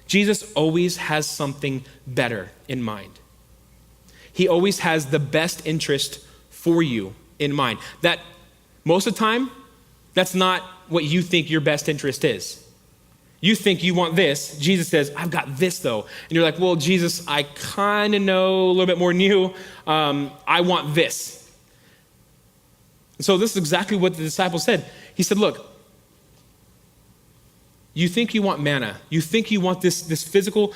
Jesus always has something better in mind. He always has the best interest for you in mind. That most of the time, that's not what you think your best interest is. You think you want this. Jesus says, I've got this though. And you're like, well, Jesus, I kind of know a little bit more than you. I want this. So this is exactly what the disciple said. He said, look, you think you want manna. You think you want this physical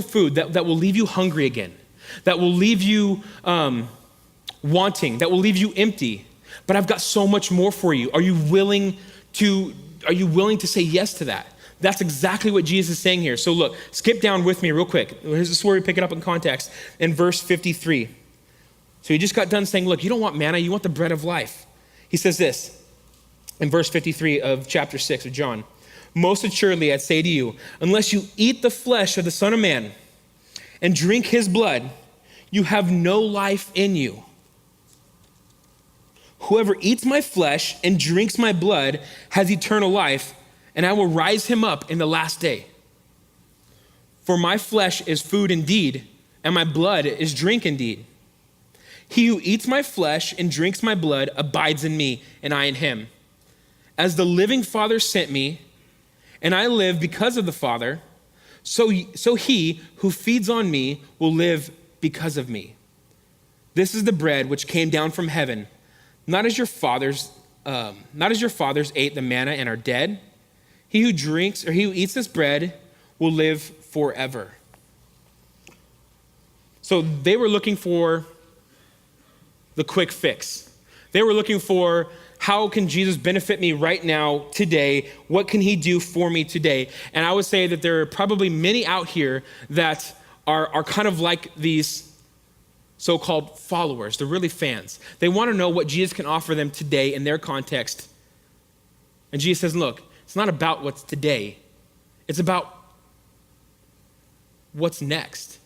food that will leave you hungry again, that will leave you wanting, that will leave you empty. But I've got so much more for you. Are you willing to say yes to that? That's exactly what Jesus is saying here. So look, skip down with me real quick. This is where we pick it up in context in verse 53. So he just got done saying, look, you don't want manna, you want the bread of life. He says this in verse 53 of chapter 6 of John. Most assuredly, I'd say to you, unless you eat the flesh of the Son of Man and drink his blood, you have no life in you. Whoever eats my flesh and drinks my blood has eternal life, and I will rise him up in the last day. For my flesh is food indeed, and my blood is drink indeed. He who eats my flesh and drinks my blood abides in me, and I in him. As the living Father sent me, and I live because of the Father, so he who feeds on me will live because of me. This is the bread which came down from heaven, not as your fathers ate the manna and are dead. He who eats this bread will live forever. So they were looking for the quick fix. They were looking for, how can Jesus benefit me right now, today? What can he do for me today? And I would say that there are probably many out here that are kind of like these so-called followers. They're really fans. They want to know what Jesus can offer them today in their context. And Jesus says, look, it's not about what's today. It's about what's next.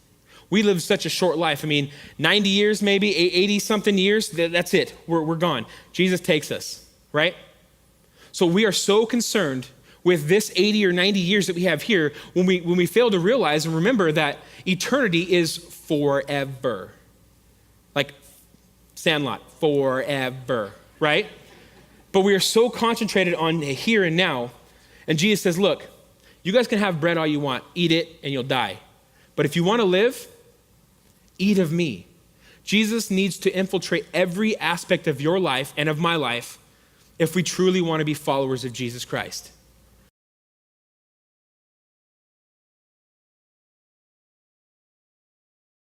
We live such a short life. 90 years, maybe 80 something years, that's it. We're gone. Jesus takes us, right? So we are so concerned with this 80 or 90 years that we have here when we fail to realize and remember that eternity is forever. Like Sandlot, forever, right? But we are so concentrated on here and now. And Jesus says, look, you guys can have bread all you want. Eat it and you'll die. But if you want to live, eat of me. Jesus needs to infiltrate every aspect of your life and of my life if we truly want to be followers of Jesus Christ.